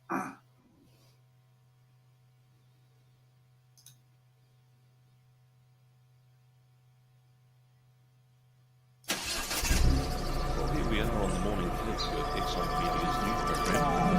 Here we are on the Morning Kids with Excite Media's new program.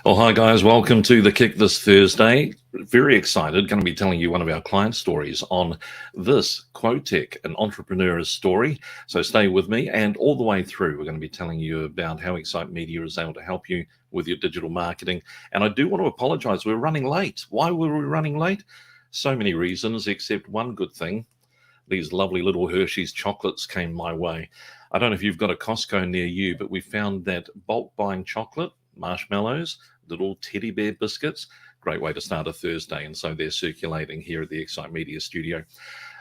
Well, hi guys, welcome to The Kick this Thursday. Very excited, going to be telling you one of our client stories on this Quotec, an entrepreneur's story. So stay with me, and all the way through we're going to be telling you about how Excite Media is able to help you with your digital marketing. And I do want to apologize, we're running late. Why were we running late? So many reasons, except one good thing. These lovely little Hershey's chocolates came my way. I don't know if you've got a Costco near you, but we found that bulk buying chocolate, marshmallows, little teddy bear biscuits, great way to start a Thursday. And so they're circulating here at the Excite Media studio.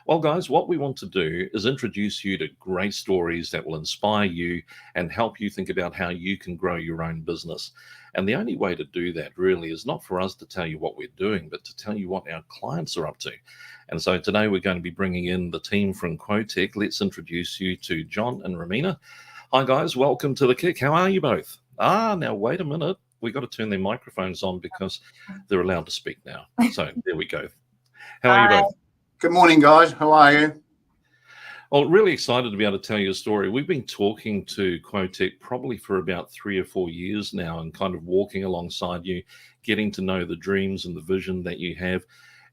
Well, guys, what we want to do is introduce you to great stories that will inspire you and help you think about how you can grow your own business. And the only way to do that really is not for us to tell you what we're doing, but to tell you what our clients are up to. And so today we're going to be bringing in the team from Quotec. Let's introduce you to John and Romina. Hi, guys. Welcome to The Kick. How are you both? Now wait a minute. We got to turn their microphones on because they're allowed to speak now. So there we go. How are you both? Good morning, guys. How are you? Well, really excited to be able to tell you a story. We've been talking to Quotec probably for about 3 or 4 years now and kind of walking alongside you, getting to know the dreams and the vision that you have.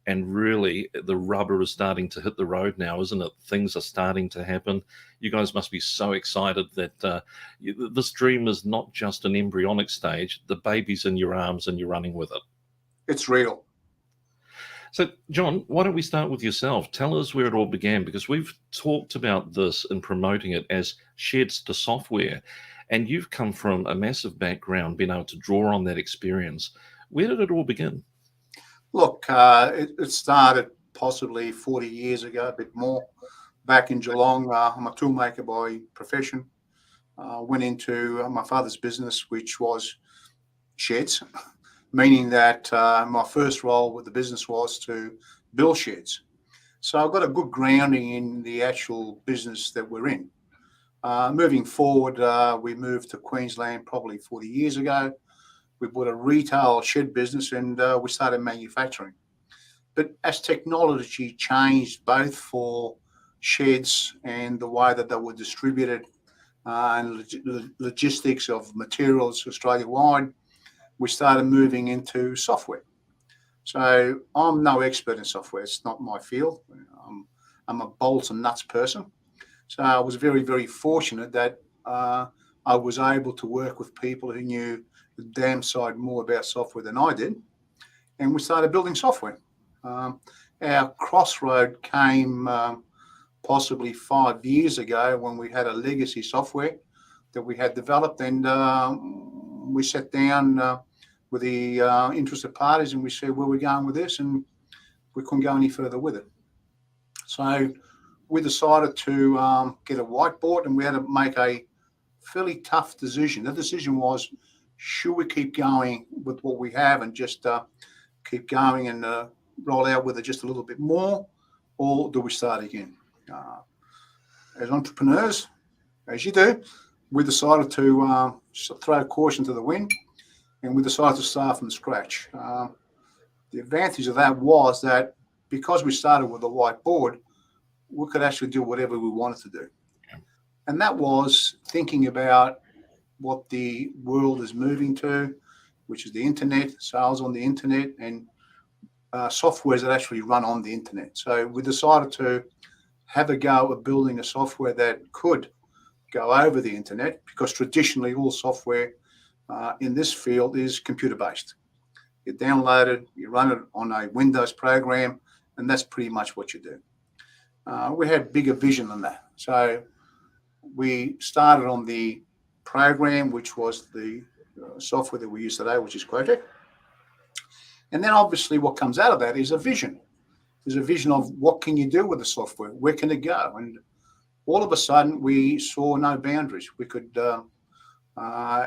And really, the rubber is starting to hit the road now, isn't it? Things are starting to happen. You guys must be so excited that this dream is not just an embryonic stage. The baby's in your arms and you're running with it. It's real. So, John, why don't we start with yourself? Tell us where it all began, because we've talked about this and promoting it as sheds to software. And you've come from a massive background, being able to draw on that experience. Where did it all begin? Look, it started possibly 40 years ago, a bit more. Back in Geelong, I'm a toolmaker by profession. Went into my father's business, which was sheds, meaning that my first role with the business was to build sheds. So I've got a good grounding in the actual business that we're in. Moving forward, we moved to Queensland probably 40 years ago. We bought a retail shed business and we started manufacturing. But as technology changed both for sheds and the way that they were distributed and logistics of materials Australia-wide, we started moving into software. So I'm no expert in software. It's not my field. I'm a bolts and nuts person. So I was very, very fortunate that I was able to work with people who knew the damn side more about software than I did, and we started building software. Our crossroad came possibly 5 years ago when we had a legacy software that we had developed, and we sat down with the interested parties and we said, where are we going with this? And we couldn't go any further with it. So we decided to get a whiteboard, and we had to make a fairly tough decision. The decision was, should we keep going with what we have and just keep going and roll out with it just a little bit more, or do we start again? As entrepreneurs, as you do, we decided to throw caution to the wind, and we decided to start from scratch. The advantage of that was that because we started with a whiteboard, we could actually do whatever we wanted to do. And that was thinking about what the world is moving to, which is the internet, sales on the internet, and softwares that actually run on the internet. So we decided to have a go at building a software that could go over the internet, because traditionally all software in this field is computer-based. You download it, you run it on a Windows program, and that's pretty much what you do. We had bigger vision than that. So we started on the program, which was the software that we use today, which is Quotec. And then obviously what comes out of that is a vision. There's a vision of what can you do with the software? Where can it go? And all of a sudden we saw no boundaries. We could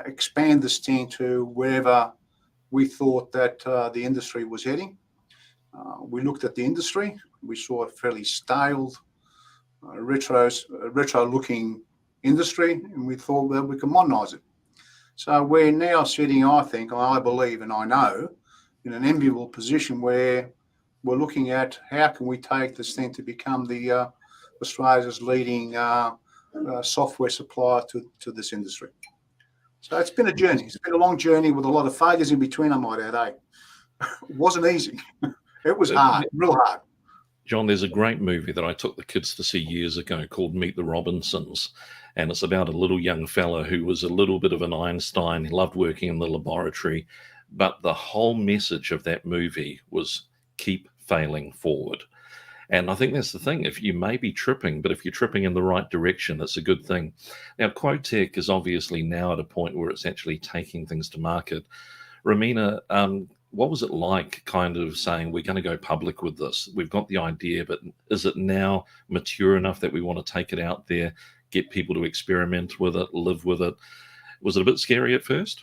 expand this thing to wherever we thought that the industry was heading. We looked at the industry. We saw a fairly stale, retro-looking industry, and we thought that we could modernize it. So we're now sitting, I think, I believe, and I know, in an enviable position where we're looking at how can we take this thing to become the Australia's leading software supplier to this industry. So it's been a journey. It's been a long journey with a lot of failures in between, I might add. It wasn't easy. It was hard, real hard. John, there's a great movie that I took the kids to see years ago called Meet the Robinsons. And it's about a little young fella who was a little bit of an Einstein. He loved working in the laboratory. But the whole message of that movie was keep failing forward. And I think that's the thing. If you may be tripping, but if you're tripping in the right direction, that's a good thing. Now, Quotec is obviously now at a point where it's actually taking things to market. Romina, what was it like kind of saying, we're going to go public with this? We've got the idea, but is it now mature enough that we want to take it out there, get people to experiment with it, live with it? Was it a bit scary at first?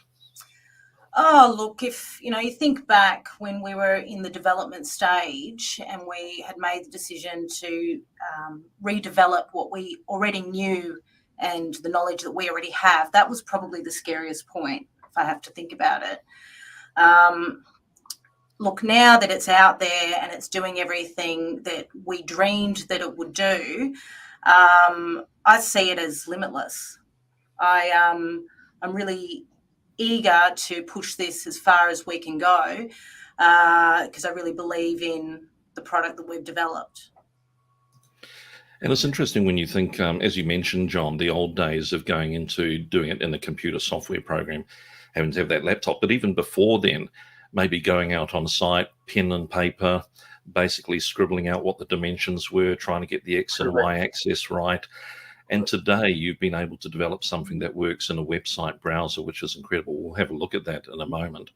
Oh, look, if you think back when we were in the development stage and we had made the decision to redevelop what we already knew and the knowledge that we already have, that was probably the scariest point, if I have to think about it. Look, now that it's out there and it's doing everything that we dreamed that it would do, I see it as limitless. I'm really eager to push this as far as we can go because I really believe in the product that we've developed. And it's interesting when you think, as you mentioned, John, the old days of going into doing it in a computer software program, having to have that laptop, but even before then, maybe going out on site, pen and paper, basically scribbling out what the dimensions were, trying to get the X and Y axis right. And today you've been able to develop something that works in a website browser, which is incredible. We'll have a look at that in a moment.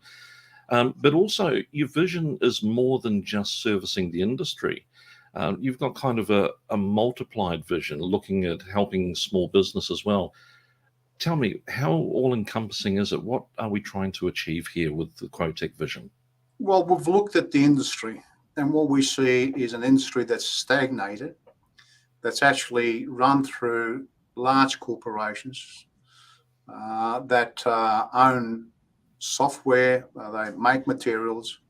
But also your vision is more than just servicing the industry. You've got kind of a multiplied vision, looking at helping small business as well. Tell me, how all-encompassing is it? What are we trying to achieve here with the Quotec vision? Well, we've looked at the industry, and what we see is an industry that's stagnated, that's actually run through large corporations that own software, they make materials,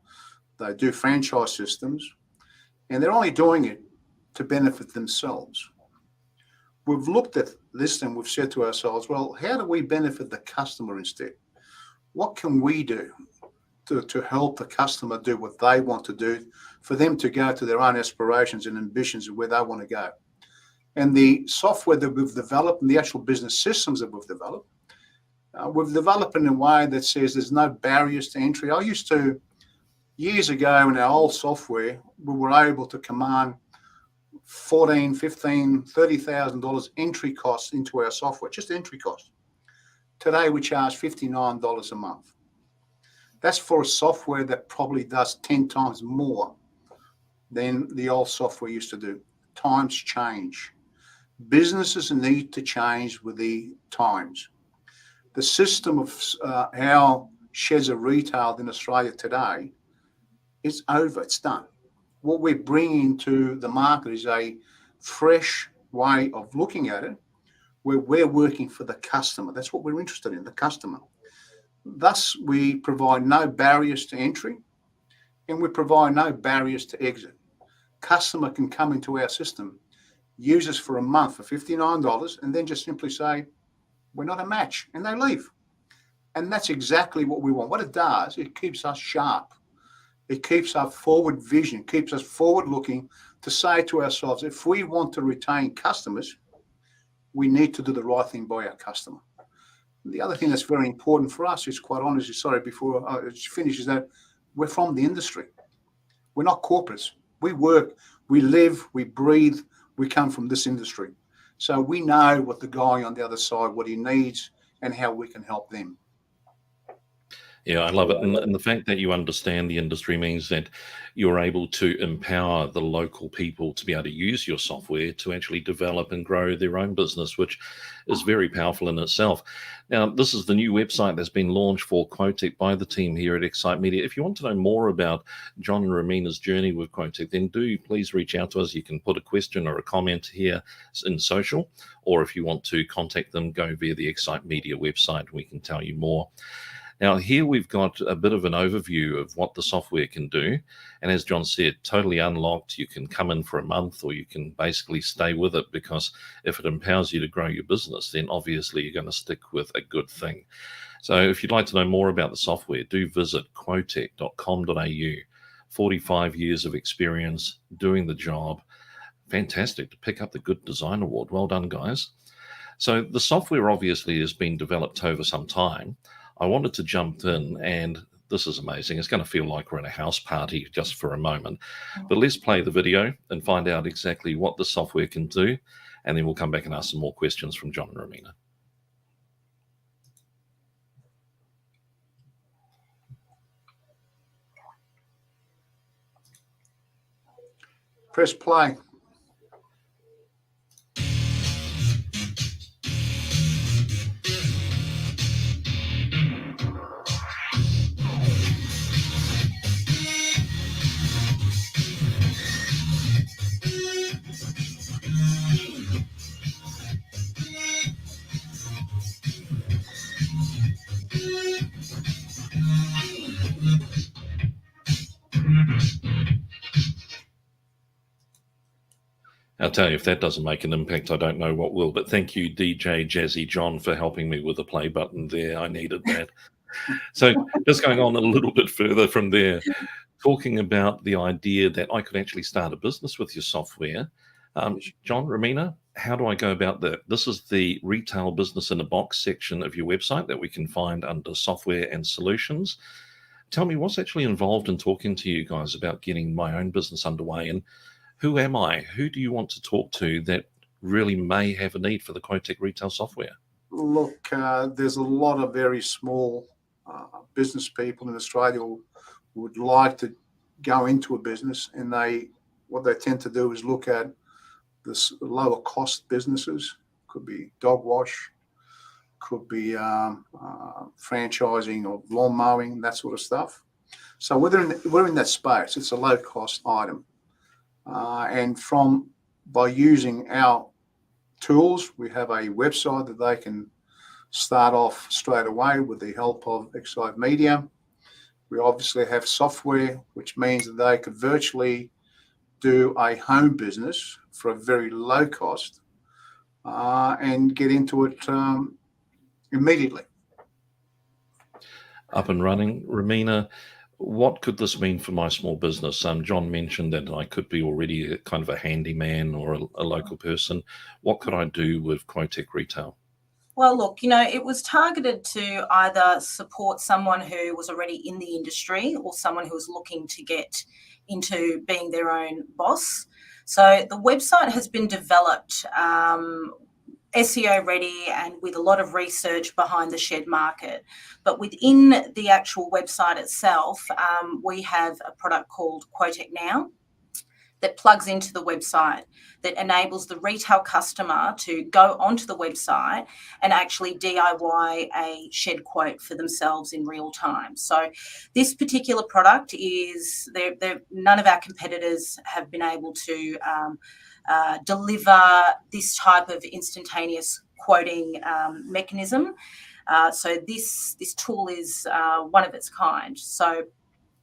they do franchise systems, and they're only doing it to benefit themselves. We've looked at this and we've said to ourselves, well, how do we benefit the customer instead? What can we do to help the customer do what they want to do, for them to go to their own aspirations and ambitions of where they want to go? And the software that we've developed and the actual business systems that we've developed in a way that says there's no barriers to entry. I used to, years ago in our old software, we were able to command $14,000, $15,000, $30,000 entry costs into our software, just entry costs. Today we charge $59 a month. That's for a software that probably does 10 times more than the old software used to do. Times change. Businesses need to change with the times. The system of how sheds are retailed in Australia today is over, it's done. What we're bringing to the market is a fresh way of looking at it, where we're working for the customer. That's what we're interested in, the customer. Thus, we provide no barriers to entry, and we provide no barriers to exit. Customer can come into our system, use us for a month for $59, and then just simply say, we're not a match, and they leave. And that's exactly what we want. What it does, it keeps us sharp. It keeps our forward vision, keeps us forward looking to say to ourselves, if we want to retain customers, we need to do the right thing by our customer. And the other thing that's very important for us is, quite honestly, sorry, before I finish, is that we're from the industry. We're not corporates. We work, we live, we breathe, we come from this industry. So we know what the guy on the other side, what he needs and how we can help them. Yeah, I love it. And the fact that you understand the industry means that you're able to empower the local people to be able to use your software to actually develop and grow their own business, which is very powerful in itself. Now, this is the new website that's been launched for Quotec by the team here at Excite Media. If you want to know more about John and Romina's journey with Quotec, then do please reach out to us. You can put a question or a comment here in social, or if you want to contact them, go via the Excite Media website. We can tell you more. Now, here we've got a bit of an overview of what the software can do. And as John said, totally unlocked. You can come in for a month, or you can basically stay with it, because if it empowers you to grow your business, then obviously you're going to stick with a good thing. So if you'd like to know more about the software, do visit quotec.com.au. 45 years of experience doing the job. Fantastic to pick up the Good Design Award. Well done, guys. So the software obviously has been developed over some time. I wanted to jump in, and this is amazing. It's going to feel like we're in a house party just for a moment. But let's play the video and find out exactly what the software can do, and then we'll come back and ask some more questions from John and Romina. Press play. I'll tell you, if that doesn't make an impact, I don't know what will. But thank you, DJ Jazzy John, for helping me with the play button there. I needed that. So just going on a little bit further from there, talking about the idea that I could actually start a business with your software. John, Romina, how do I go about that? This is the retail business in a box section of your website that we can find under software and solutions. Tell me, what's actually involved in talking to you guys about getting my own business underway, and who am I? Who do you want to talk to that really may have a need for the Quotec retail software? Look, there's a lot of very small business people in Australia who would like to go into a business, and what they tend to do is look at the lower cost businesses. Could be dog wash, could be franchising or lawn mowing, that sort of stuff. So we're in that space. It's a low cost item. And by using our tools, we have a website that they can start off straight away with the help of Excite Media. We obviously have software, which means that they could virtually do a home business for a very low cost and get into it immediately. Up and running. Romina, what could this mean for my small business? John mentioned that I could be already kind of a handyman or a local person. What could I do with Quotec Retail? Well, look, it was targeted to either support someone who was already in the industry or someone who was looking to get into being their own boss. So the website has been developed SEO ready and with a lot of research behind the shed market. But within the actual website itself, we have a product called Quotec Now that plugs into the website, that enables the retail customer to go onto the website and actually DIY a shed quote for themselves in real time. So this particular product is, none of our competitors have been able to deliver this type of instantaneous quoting mechanism. So this tool is one of its kind. So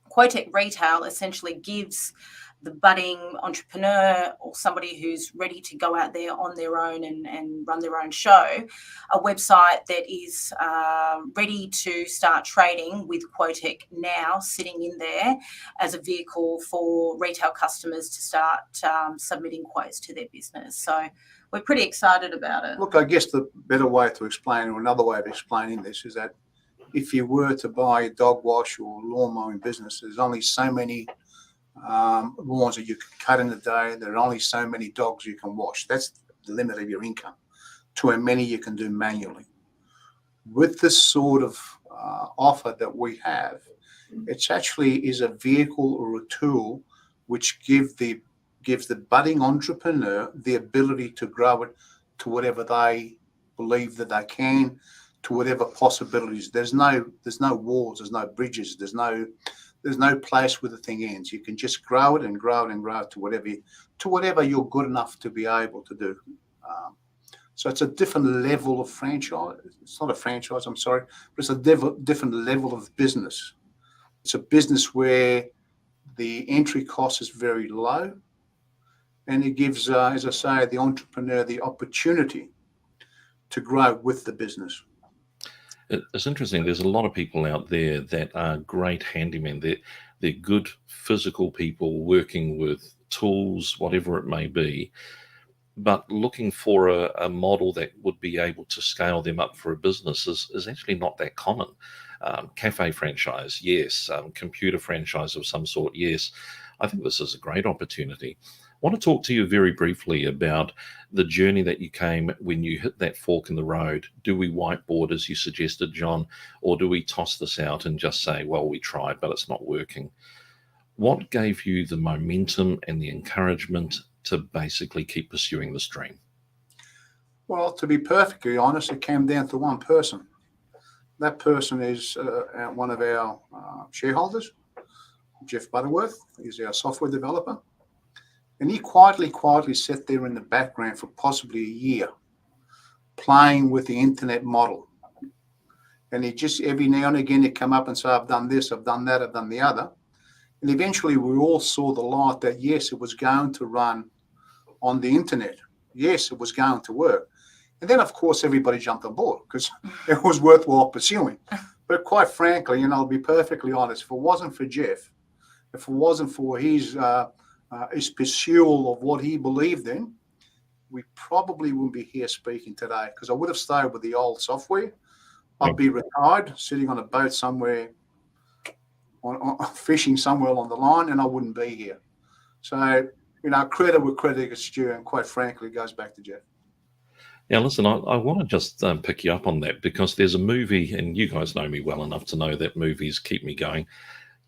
Quotec Retail essentially gives the budding entrepreneur or somebody who's ready to go out there on their own and run their own show, a website that is ready to start trading with Quotec Now sitting in there as a vehicle for retail customers to start submitting quotes to their business. So we're pretty excited about it. Look, I guess the better way to explain, or another way of explaining this, is that if you were to buy a dog wash or lawn mowing business, there's only so many lawns that you can cut in a day. There are only so many dogs you can wash. That's the limit of your income to how many you can do manually. With this sort of offer that we have, it's actually is a vehicle or a tool which gives the budding entrepreneur the ability to grow it to whatever they believe that they can, to whatever possibilities. There's no walls, there's no bridges, there's no place where the thing ends. You can just grow it and grow it and grow it to whatever you're good enough to be able to do. So it's a different level of franchise. It's not a franchise, I'm sorry, but it's a different level of business. It's a business where the entry cost is very low, and it gives, as I say, the entrepreneur the opportunity to grow with the business. It's interesting. There's a lot of people out there that are great handymen. They're good physical people working with tools, whatever it may be, but looking for a model that would be able to scale them up for a business is actually not that common. Cafe franchise, yes. Computer franchise of some sort, yes. I think this is a great opportunity. I want to talk to you very briefly about the journey that you came when you hit that fork in the road. Do we whiteboard, as you suggested, John, or do we toss this out and just say, well, we tried, but it's not working? What gave you the momentum and the encouragement to basically keep pursuing this dream? Well, to be perfectly honest, it came down to one person. That person is one of our shareholders, Jeff Butterworth. He's our software developer. And he quietly sat there in the background for possibly a year, playing with the internet model. And he just every now and again he'd come up and say, I've done this, I've done that, I've done the other. And eventually we all saw the light that, yes, it was going to run on the internet. Yes, it was going to work. And then, of course, everybody jumped on board because it was worthwhile pursuing. But quite frankly, and I'll be perfectly honest, if it wasn't for Jeff, if it wasn't for his pursuit of what he believed in, we probably wouldn't be here speaking today, because I would have stayed with the old software. I'd be retired, sitting on a boat somewhere, fishing somewhere along the line, and I wouldn't be here. So, credit where credit is due, and quite frankly, it goes back to Jeff. Now, listen, I want to just pick you up on that, because there's a movie, and you guys know me well enough to know that movies keep me going.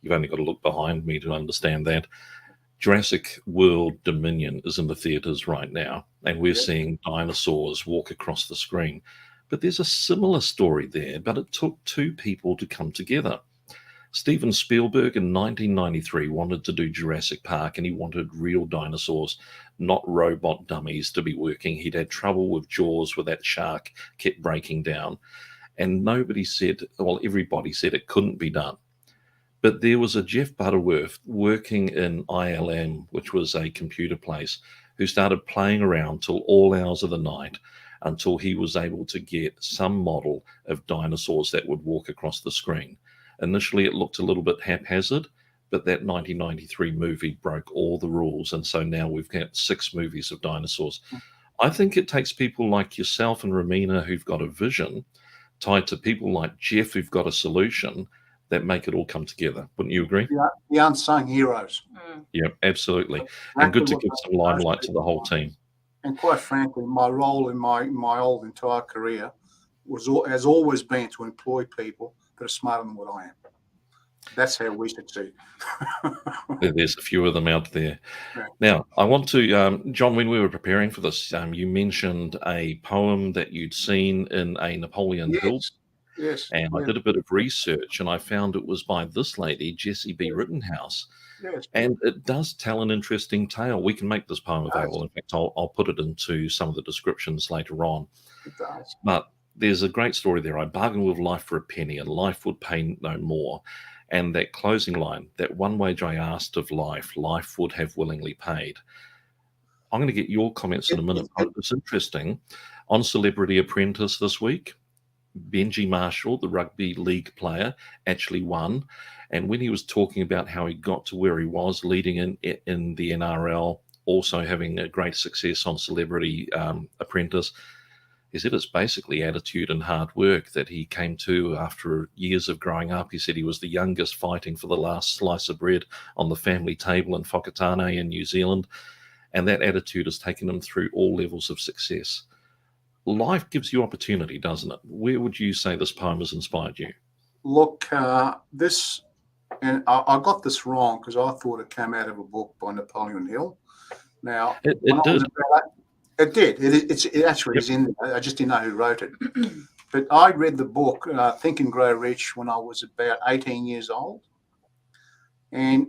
You've only got to look behind me to understand that. Jurassic World Dominion is in the theatres right now, and we're seeing dinosaurs walk across the screen. But there's a similar story there, but it took two people to come together. Steven Spielberg in 1993 wanted to do Jurassic Park, and he wanted real dinosaurs, not robot dummies, to be working. He'd had trouble with Jaws, where that shark kept breaking down. And everybody said it couldn't be done. But there was a Jeff Butterworth working in ILM, which was a computer place, who started playing around till all hours of the night until he was able to get some model of dinosaurs that would walk across the screen. Initially, it looked a little bit haphazard, but that 1993 movie broke all the rules. And so now we've got 6 movies of dinosaurs. I think it takes people like yourself and Romina, who've got a vision, tied to people like Jeff, who've got a solution, that make it all come together. Wouldn't you agree? Yeah, the unsung heroes. Yeah, absolutely. And good to give some limelight to the whole team. And quite frankly, my role in my old entire career has always been to employ people that are smarter than what I am. That's how we succeed. There's a few of them out there. Yeah. Now, I want to, John, when we were preparing for this, you mentioned a poem that you'd seen in a Napoleon Hill. Yes. And I did a bit of research, and I found it was by this lady, Jessie B. Rittenhouse. Yes. And it does tell an interesting tale. We can make this poem available. In fact, I'll put it into some of the descriptions later on. It does. But there's a great story there. I bargained with life for a penny, and life would pay no more. And that closing line, that one wage I asked of life, life would have willingly paid. I'm going to get your comments in a minute. But it's interesting. On Celebrity Apprentice this week, Benji Marshall, the rugby league player, actually won. And when he was talking about how he got to where he was, leading in the NRL, also having a great success on Celebrity Apprentice, he said it's basically attitude and hard work that he came to after years of growing up. He said he was the youngest fighting for the last slice of bread on the family table in Whakatane in New Zealand. And that attitude has taken him through all levels of success. Life gives you opportunity, doesn't it? Where would you say this poem has inspired you? Look, this, and I got this wrong because I thought it came out of a book by Napoleon Hill. Now, It did. It did. It actually is in there. I just didn't know who wrote it. But I read the book, Think and Grow Rich, when I was about 18 years old. And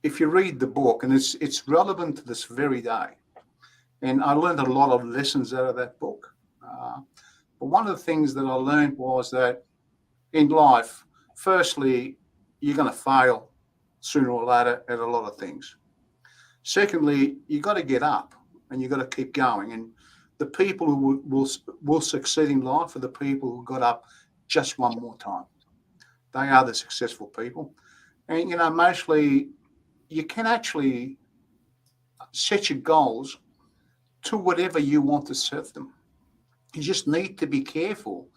if you read the book, and it's relevant to this very day, and I learned a lot of lessons out of that book. But one of the things that I learned was that in life, firstly, you're going to fail sooner or later at a lot of things. Secondly, you've got to get up and you've got to keep going. And the people who will succeed in life are the people who got up just one more time. They are the successful people. And, mostly you can actually set your goals to whatever you want to set them. You just need to be careful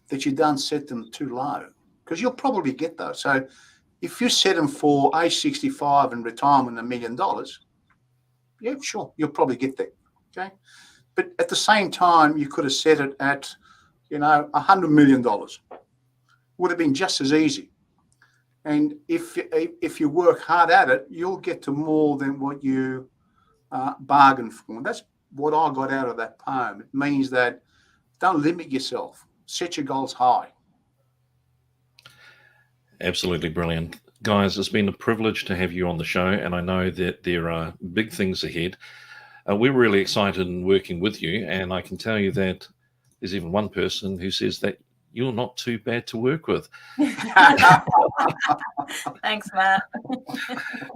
that you don't set them too low, because you'll probably get those. So if you set them for age 65 and retirement $1 million, yeah, sure, you'll probably get there. Okay. But at the same time, you could have set it at, $100 million. Would have been just as easy. And if you work hard at it, you'll get to more than what you bargained for. And that's what I got out of that poem. It means that don't limit yourself. Set your goals high. Absolutely brilliant. Guys, it's been a privilege to have you on the show, and I know that there are big things ahead. We're really excited in working with you, and I can tell you that there's even one person who says that you're not too bad to work with. Thanks, Matt.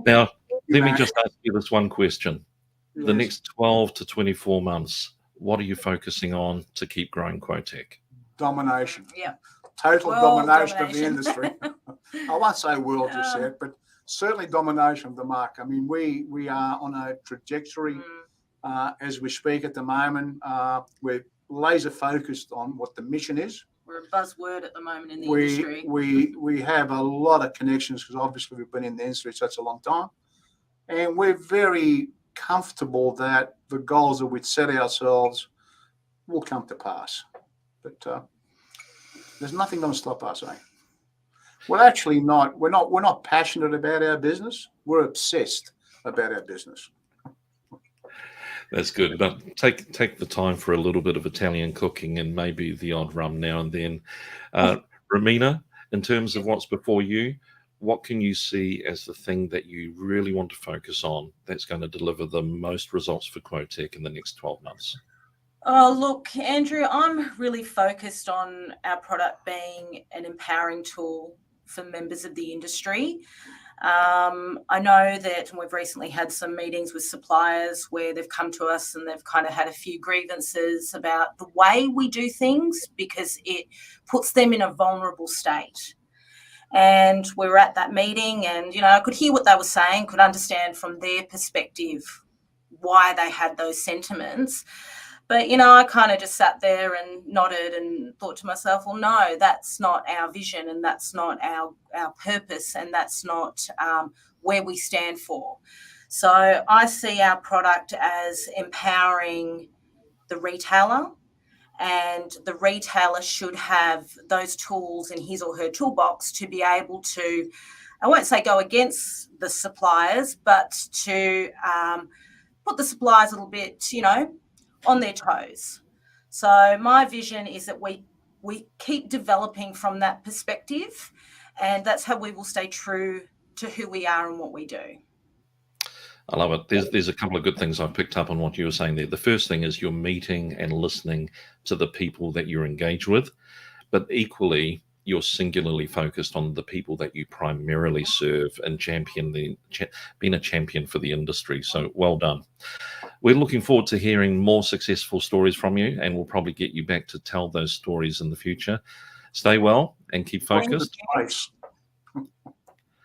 Now, let me just ask you this one question. Yes. The next 12 to 24 months, what are you focusing on to keep growing Quotec? Domination. Yeah. Total World domination of the domination. industry. I won't say world just yet, but certainly domination of the market. I mean, we are on a trajectory as we speak at the moment. We're laser focused on what the mission is. We're a buzzword at the moment in the industry. We have a lot of connections because obviously we've been in the industry such a long time, and we're very comfortable that the goals that we'd set ourselves will come to pass. But there's nothing going to stop us, eh? We're actually not. We're not passionate about our business. We're obsessed about our business. That's good. But take the time for a little bit of Italian cooking and maybe the odd rum now and then. Romina, in terms of what's before you, what can you see as the thing that you really want to focus on that's going to deliver the most results for Quotec in the next 12 months? Oh, look, Andrew, I'm really focused on our product being an empowering tool for members of the industry. I know that we've recently had some meetings with suppliers where they've come to us and they've kind of had a few grievances about the way we do things because it puts them in a vulnerable state. And we were at that meeting and, I could hear what they were saying, could understand from their perspective why they had those sentiments. But, I kind of just sat there and nodded and thought to myself, well, no, that's not our vision and that's not our purpose and that's not where we stand for. So I see our product as empowering the retailer, and the retailer should have those tools in his or her toolbox to be able to, I won't say go against the suppliers, but to put the suppliers a little bit, on their toes. So my vision is that we keep developing from that perspective, and that's how we will stay true to who we are and what we do. I love it. There's a couple of good things I've picked up on what you were saying there. The first thing is you're meeting and listening to the people that you're engaged with, but equally you're singularly focused on the people that you primarily serve and being a champion for the industry. So well done. We're looking forward to hearing more successful stories from you, and we'll probably get you back to tell those stories in the future. Stay well and keep focused.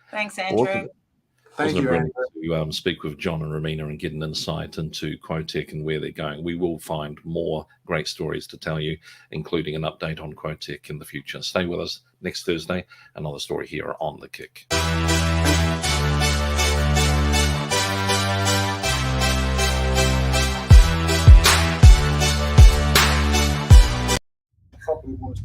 Thanks, Andrew. Thank you, Andrew. To speak with John and Romina and get an insight into Quotec and where they're going. We will find more great stories to tell you, including an update on Quotec in the future. Stay with us next Thursday. Another story here on The Kick. Probably was.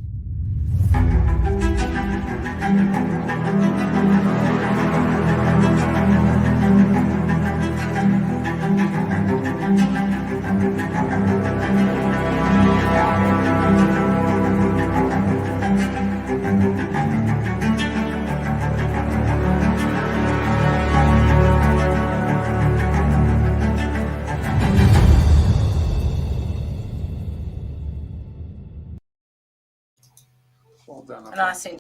done. And I sent